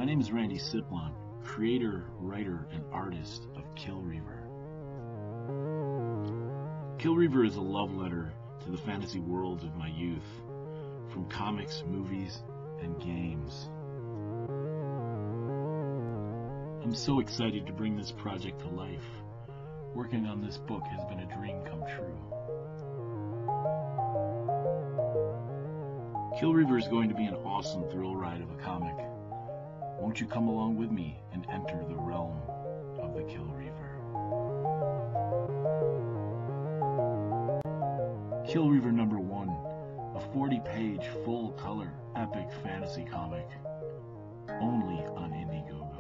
name is Randy Siplon, creator, writer, and artist of Kill Reaver. Kill Reaver is a love letter to the fantasy worlds of my youth, from comics, movies, and games. I'm so excited to bring this project to life. Working on this book has been a dream come true. Kill Reaver is going to be an awesome thrill ride of a comic. Won't you come along with me and enter the realm of the Kill Reaver? Kill Reaver number 1, a 40-page, full-color, epic fantasy comic, only on Indiegogo.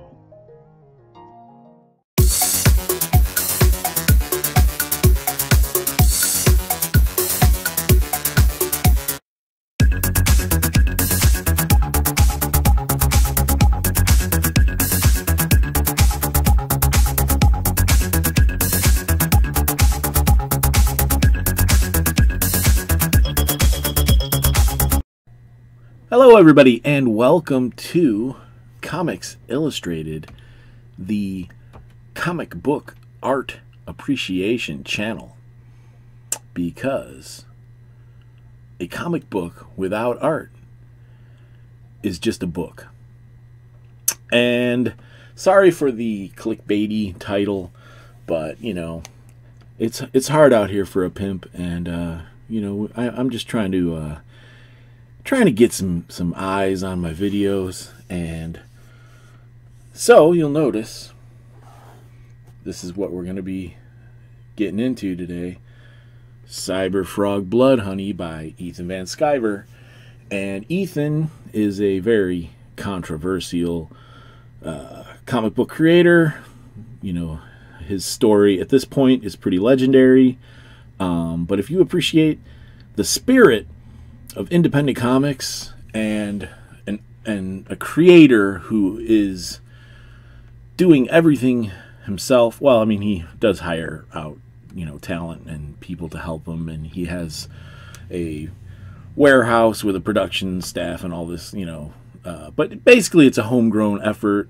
Hello everybody, and welcome to Comics Illustrated, the comic book art appreciation channel. Because a comic book without art is just a book. And sorry for the clickbaity title, but you know, it's hard out here for a pimp, and you know, I'm just trying to get some eyes on my videos. And so you'll notice this is what we're going to be getting into today. Cyber Frog Blood Honey by Ethan Van Sciver. And Ethan is a very controversial comic book creator. You know, his story at this point is pretty legendary, but if you appreciate the spirit of independent comics and a creator who is doing everything himself, well, I mean, he does hire out, you know, talent and people to help him, and he has a warehouse with a production staff and all this, you know, but basically it's a homegrown effort.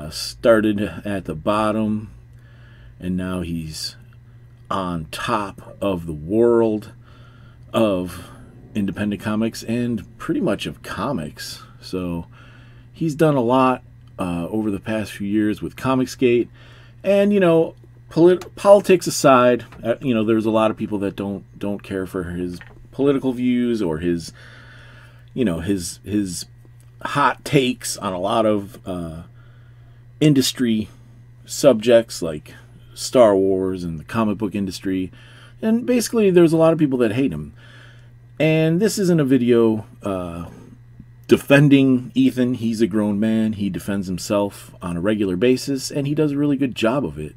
Started at the bottom, and now he's on top of the world of independent comics and pretty much of comics. So he's done a lot over the past few years with Comicsgate, and you know, politics aside, you know, there's a lot of people that don't care for his political views or his, you know, his hot takes on a lot of industry subjects like Star Wars and the comic book industry, and basically there's a lot of people that hate him. And this isn't a video defending Ethan. He's a grown man. He defends himself on a regular basis, and he does a really good job of it.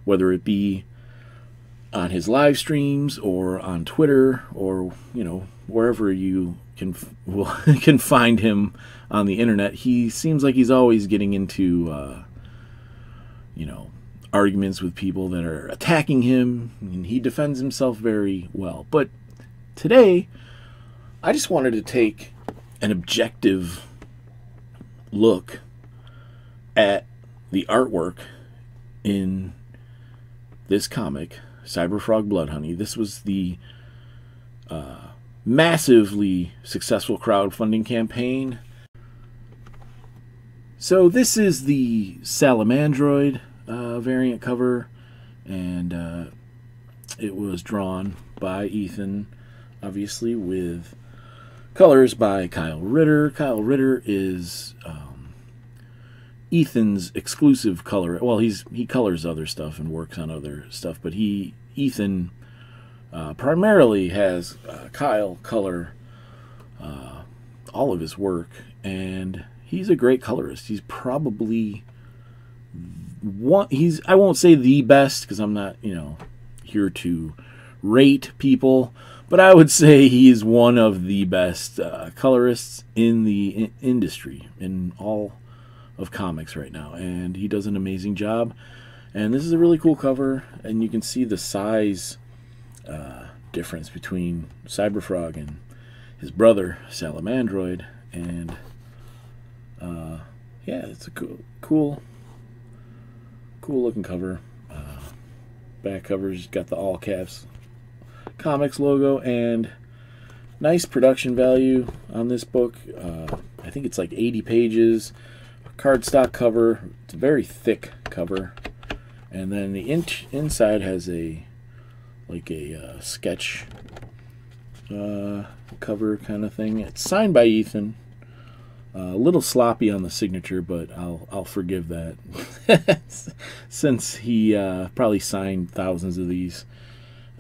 Whether it be on his live streams or on Twitter, or you know, wherever you can find him on the internet, he seems like he's always getting into you know, arguments with people that are attacking him, and he defends himself very well. But today I just wanted to take an objective look at the artwork in this comic, Cyber Frog Blood Honey. This was the massively successful crowdfunding campaign. So this is the Salamandroid variant cover, and it was drawn by Ethan, obviously, with colors by Kyle Ritter. Kyle Ritter is Ethan's exclusive color. Well, he colors other stuff and works on other stuff, but Ethan primarily has Kyle color all of his work, and he's a great colorist. He's probably I won't say the best, because I'm not, you know, here to rate people, but I would say he's one of the best colorists in the industry, in all of comics right now, and he does an amazing job. And this is a really cool cover, and you can see the size difference between Cyberfrog and his brother Salamandroid, and Yeah, it's a cool looking cover. Back cover's got the all caps comics logo, and nice production value on this book. I think it's like 80 pages, cardstock cover. It's a very thick cover, and then the inside has a sketch cover kind of thing. It's signed by Ethan. A little sloppy on the signature, but I'll forgive that since he probably signed thousands of these.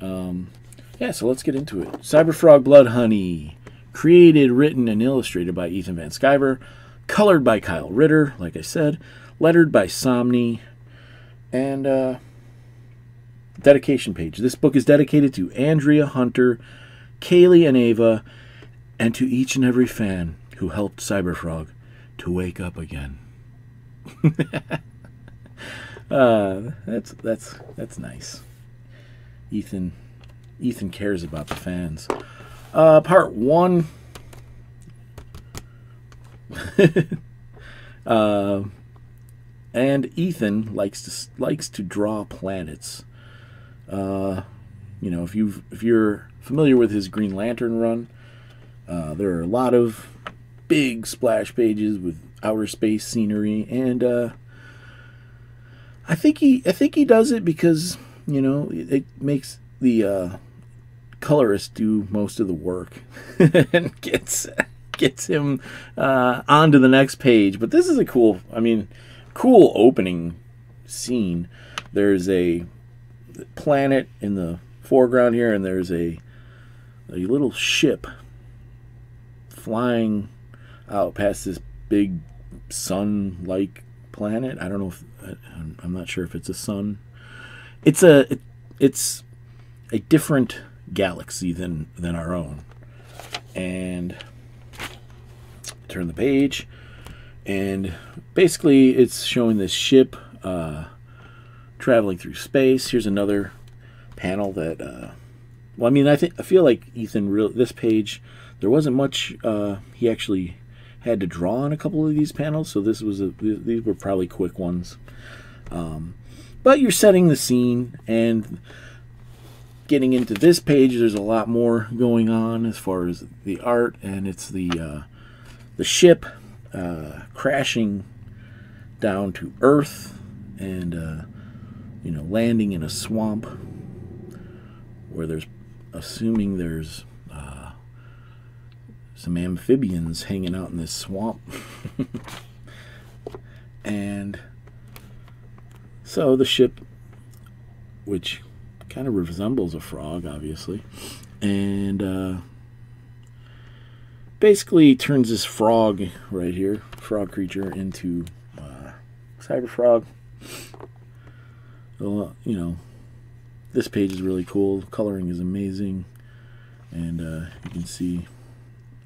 Yeah, so let's get into it. Cyberfrog Blood Honey, created, written, and illustrated by Ethan Van Sciver, colored by Kyle Ritter, like I said, lettered by Somni, and dedication page. This book is dedicated to Andrea, Hunter, Kaylee, and Ava, and to each and every fan who helped Cyberfrog to wake up again. That's nice. Ethan cares about the fans. Part 1. And Ethan likes to draw planets. You know, if you're familiar with his Green Lantern run, there are a lot of big splash pages with outer space scenery, and I think he does it because, you know, it makes the colorist do most of the work and gets him onto the next page. But this is a cool opening scene. There's a planet in the foreground here, and there's a little ship flying out past this big sun-like planet. I don't know if I'm not sure if it's a sun. It's a different galaxy than our own. And turn the page, and basically it's showing this ship traveling through space. Here's another panel that I feel like Ethan this page, there wasn't much he actually had to draw on a couple of these panels, so these were probably quick ones. But you're setting the scene, and getting into this page, there's a lot more going on as far as the art, and it's the ship crashing down to Earth, and landing in a swamp where there's some amphibians hanging out in this swamp. And so the ship, which kind of resembles a frog, obviously, and basically turns this frog right here, frog creature, into Cyberfrog. So, this page is really cool. Coloring is amazing, and you can see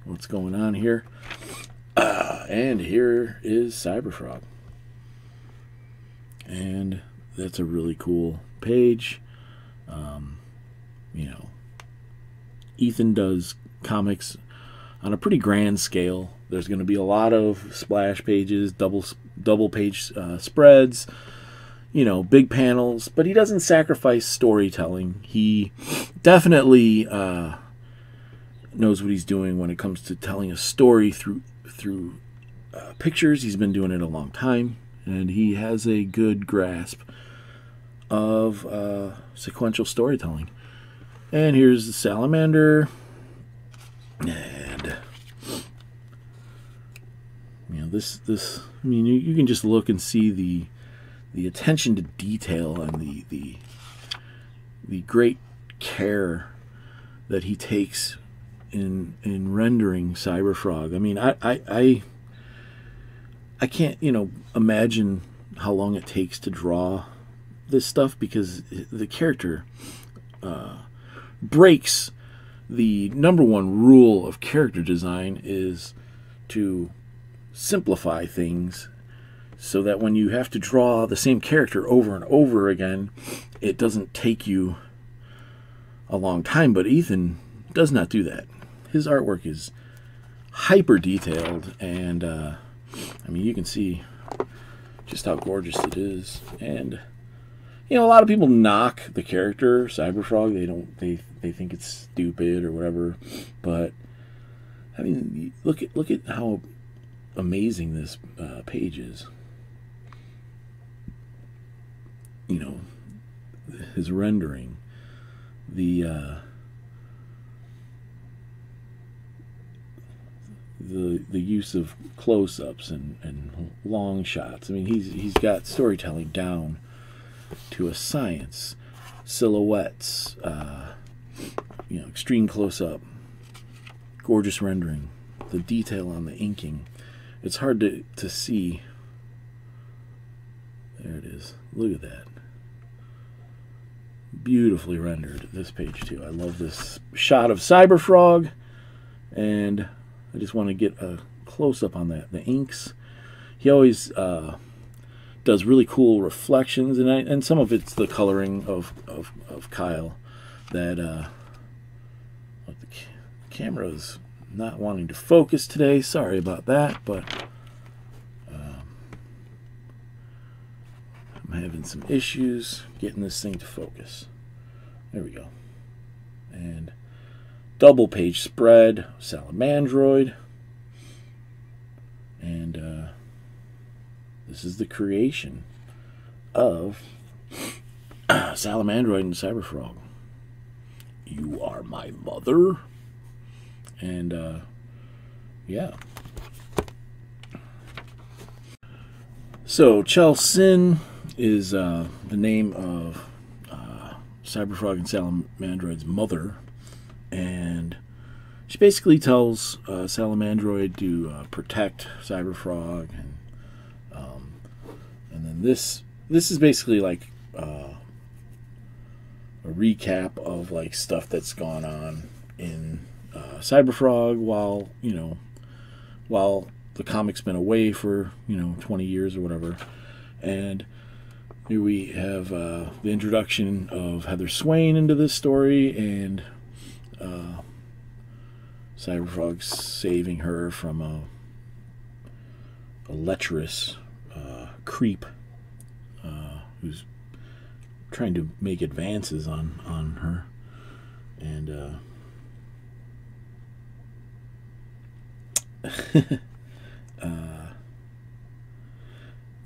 what's going on here. And here is Cyberfrog, and that's a really cool page. Ethan does comics on a pretty grand scale. There's going to be a lot of splash pages, double page spreads, big panels, but he doesn't sacrifice storytelling. He definitely knows what he's doing when it comes to telling a story through pictures. He's been doing it a long time, and he has a good grasp of sequential storytelling. And here's the Salamander, and you can just look and see the attention to detail and the great care that he takes in rendering Cyberfrog. I mean, I can't imagine how long it takes to draw this stuff, because the character breaks the number one rule of character design, is to simplify things so that when you have to draw the same character over and over again, it doesn't take you a long time. But Ethan does not do that. His artwork is hyper detailed, and I mean, you can see just how gorgeous it is. And you know, a lot of people knock the character Cyberfrog. They think it's stupid or whatever. But I mean, look at how amazing this page is. You know, his rendering, the use of close-ups and long shots. I mean, he's got storytelling down to a science. Silhouettes, you know, extreme close-up, gorgeous rendering, the detail on the inking. It's hard to see. There it is. Look at that. Beautifully rendered, this page too. I love this shot of Cyberfrog, and I just want to get a close-up on that. The inks. He always does really cool reflections, and some of it's the coloring of Kyle. That the camera's not wanting to focus today. Sorry about that, but I'm having some issues getting this thing to focus. There we go. And double page spread, Salamandroid. And this is the creation of Salamandroid and Cyberfrog. You are my mother. And yeah. So Chelsin is the name of Cyberfrog and Salamandroid's mother, and she basically tells Salamandroid to protect Cyberfrog, and then this is basically like a recap of like stuff that's gone on in Cyberfrog while the comic's been away for 20 years or whatever. And here we have the introduction of Heather Swain into this story, and Cyberfrog saving her from a lecherous creep who's trying to make advances on her. And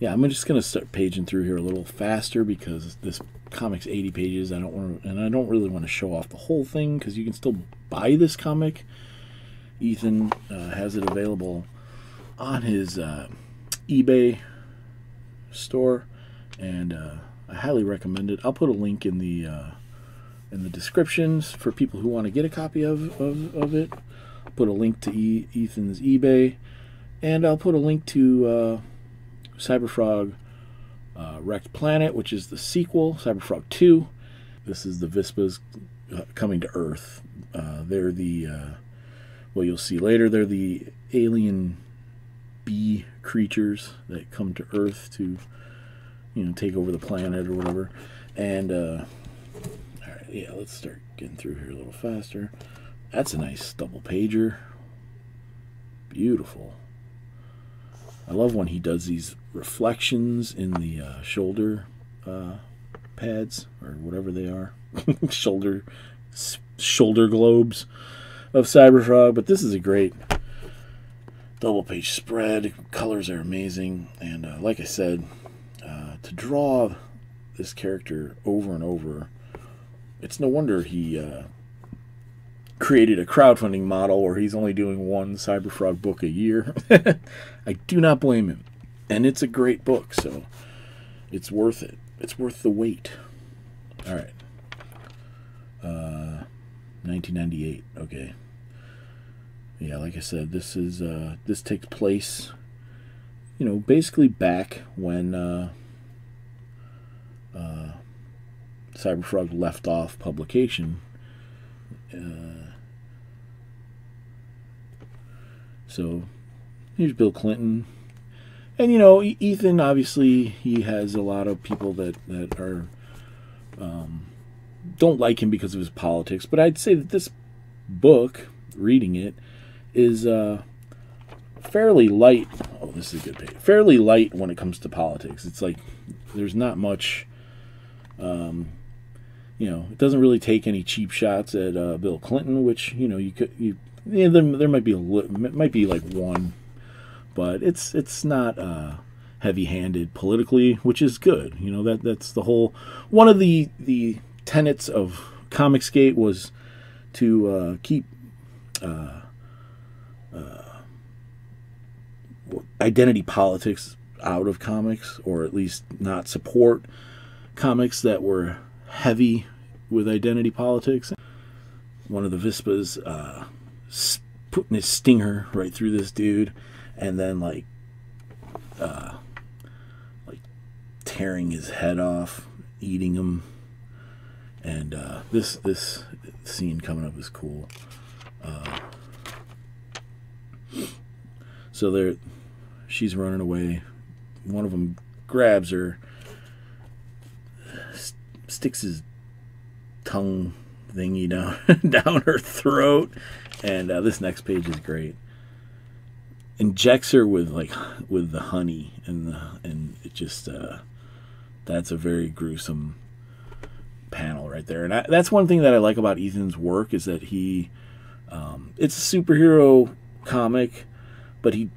yeah, I'm just gonna start paging through here a little faster because this comic's 80 pages. I don't really want to show off the whole thing because you can still buy this comic. Ethan has it available on his eBay store, and I highly recommend it. I'll put a link in the descriptions for people who want to get a copy of it. I'll put a link to Ethan's eBay, and I'll put a link to Cyberfrog Wrecked Planet, which is the sequel, Cyberfrog 2. This is the Vispas coming to Earth. They're the, well, you'll see later, they're the alien bee creatures that come to Earth to, take over the planet or whatever. And, all right, yeah, let's start getting through here a little faster. That's a nice double pager. Beautiful. I love when he does these reflections in the shoulder pads, or whatever they are. shoulder globes of Cyberfrog. But this is a great double page spread. Colors are amazing. And like I said, to draw this character over and over, it's no wonder he created a crowdfunding model where he's only doing one Cyberfrog book a year. I do not blame him. And it's a great book, so it's worth it. It's worth the wait. All right. 1998. Okay. Yeah, like I said, this takes place, basically back when Cyberfrog left off publication. So here's Bill Clinton, and Ethan, obviously he has a lot of people that are don't like him because of his politics, but I'd say that this book, reading it, is fairly light. Oh, This is a good page. Fairly light when it comes to politics. It's like there's not much. It doesn't really take any cheap shots at Bill Clinton, which there might be might be like one, but it's not heavy-handed politically, which is good. That's the whole one of the tenets of Comicsgate was to keep identity politics out of comics, or at least not support comics that were heavy with identity politics. One of the Vispas putting his stinger right through this dude, and then like tearing his head off, eating him. And this scene coming up is cool. So she's running away. One of them grabs her, sticks his tongue thingy down her throat, and this next page is great. Injects her with the honey, and it just that's a very gruesome panel right there. And that's one thing that I like about Ethan's work, is that he it's a superhero comic, but he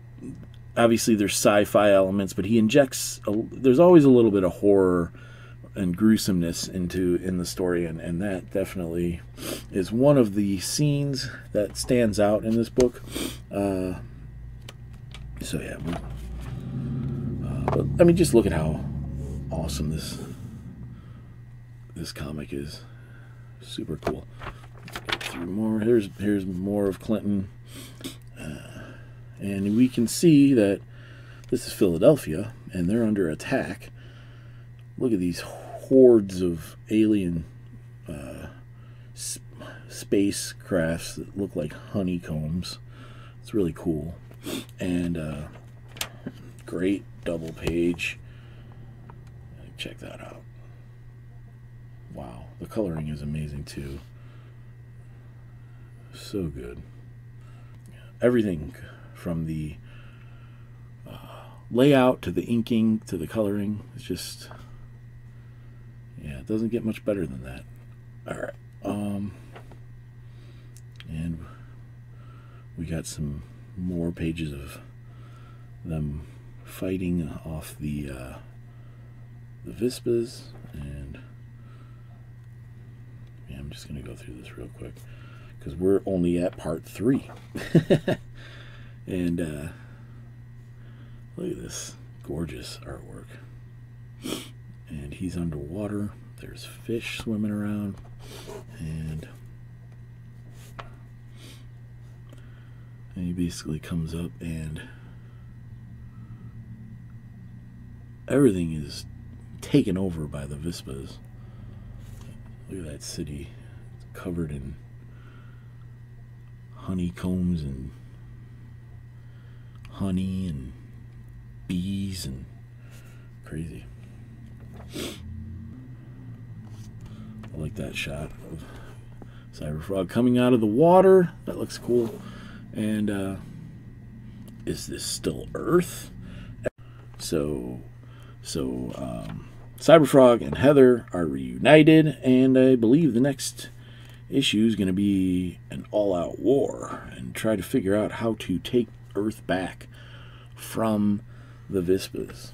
obviously there's sci-fi elements, but he injects there's always a little bit of horror and gruesomeness in the story, and that definitely is one of the scenes that stands out in this book. So yeah, but I mean, just look at how awesome this comic is. Super cool. Go through more. Here's more of Clinton, and we can see that this is Philadelphia, and they're under attack. Look at these hordes of alien spacecrafts that look like honeycombs. It's really cool. And great double page. Check that out. Wow, the coloring is amazing too. So good. Everything from the layout to the inking to the coloring is just, yeah, it doesn't get much better than that. All right. And we got some more pages of them fighting off the Vispas, and yeah, I'm just gonna go through this real quick because we're only at part 3. And look at this gorgeous artwork. And he's underwater. There's fish swimming around, and he basically comes up, and everything is taken over by the Vispas. Look at that city. It's covered in honeycombs and honey and bees and crazy. I like that shot of Cyberfrog coming out of the water. That looks cool. And is this still Earth? So Cyberfrog and Heather are reunited, and I believe the next issue is going to be an all-out war and try to figure out how to take Earth back from the Vispas.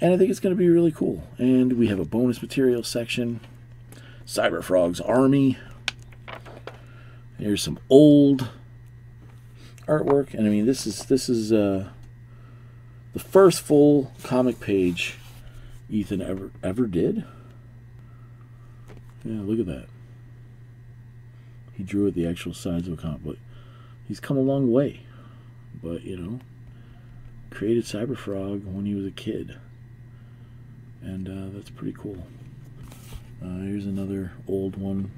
And I think it's going to be really cool. And we have a bonus material section. Cyberfrog's army. Here's some old artwork, and I mean, this is the first full comic page Ethan ever did. Yeah, look at that. He drew at the actual sides of a comic book. He's come a long way, but created Cyberfrog when he was a kid, and that's pretty cool. Here's another old one.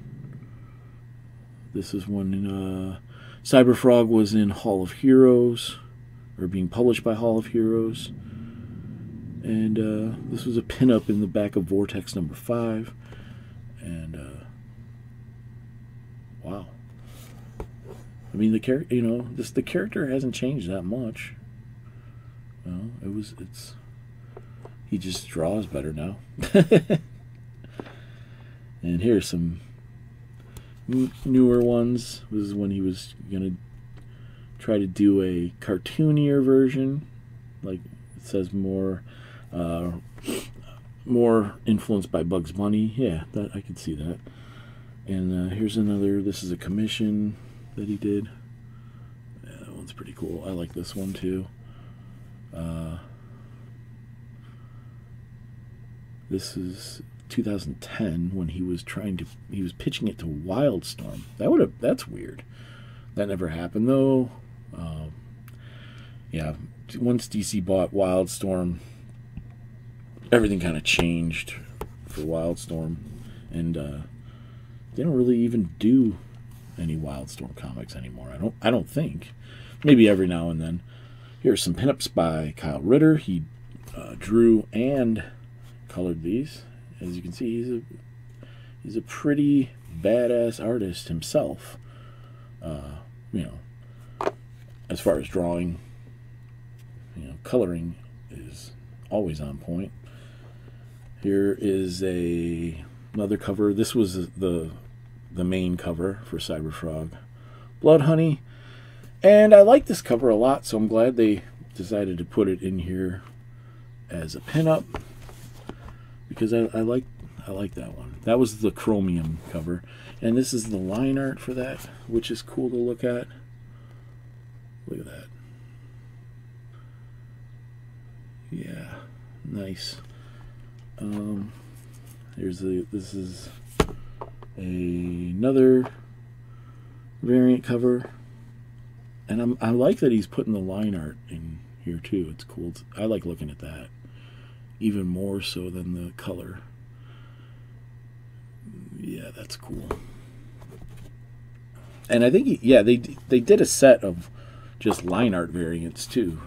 This is when Cyberfrog was in Hall of Heroes, or being published by Hall of Heroes. And this was a pinup in the back of Vortex number 5. And wow. I mean, the character hasn't changed that much. No, it's he just draws better now. And here's some newer ones. This is when he was gonna try to do a cartoonier version, like it says more influenced by Bugs Bunny. Yeah, that I can see that. And here's another. This is a commission that he did. Yeah, that one's pretty cool. I like this one too. This is 2010 when he was pitching it to Wildstorm. That's weird. That never happened though. Yeah, once DC bought Wildstorm, everything kind of changed for Wildstorm, and they don't really even do any Wildstorm comics anymore. I don't think. Maybe every now and then. Here's some pinups by Kyle Ritter. He drew and colored these. As you can see, he's a pretty badass artist himself. You know, as far as drawing, you know, coloring is always on point. Here is another cover. This was the main cover for Cyberfrog Blood Honey, and I like this cover a lot, so I'm glad they decided to put it in here as a pinup, because I like that one. That was the chromium cover, and this is the line art for that, which is cool to look at. Look at that. Yeah, nice. This is another variant cover, and I like that he's putting the line art in here too. It's cool. I like looking at that even more so than the color. Yeah, that's cool. And I think they did a set of just line art variants too.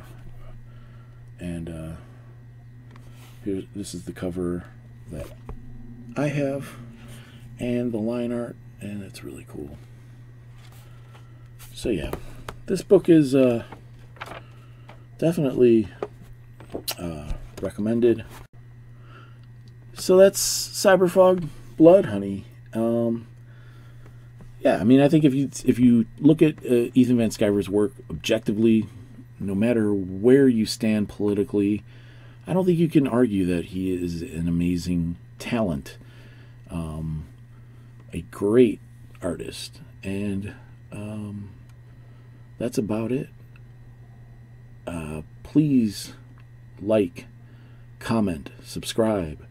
And this is the cover that I have, and the line art, and it's really cool. So yeah, this book is definitely recommended. So that's Cyberfrog Blood Honey. Yeah, I mean, I think if you look at Ethan Van Sciver's work objectively, no matter where you stand politically, I don't think you can argue that he is an amazing talent, a great artist, and that's about it. Please like, comment, subscribe,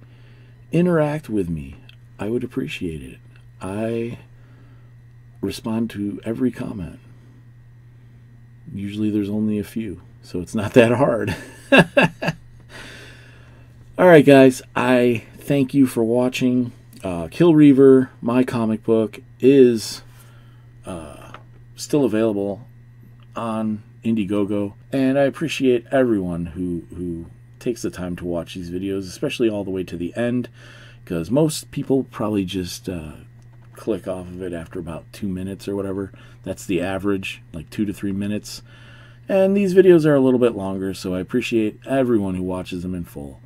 interact with me. I would appreciate it. I respond to every comment. Usually there's only a few, so it's not that hard. Alright guys, I thank you for watching. Kill Reaver, my comic book, is still available on Indiegogo, and I appreciate everyone who takes the time to watch these videos, especially all the way to the end, because most people probably just click off of it after about 2 minutes or whatever. That's the average, like 2 to 3 minutes. And these videos are a little bit longer, so I appreciate everyone who watches them in full.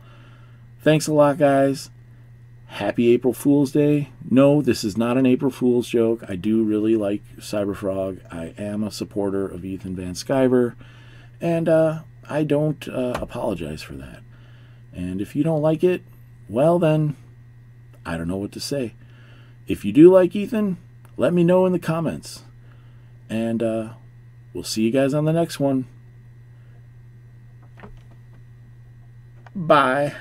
Thanks a lot, guys. Happy April Fool's Day. No, this is not an April Fool's joke. I do really like Cyberfrog. I am a supporter of Ethan Van Sciver, and I don't apologize for that. And if you don't like it, well then, I don't know what to say. If you do like Ethan, let me know in the comments. And we'll see you guys on the next one. Bye.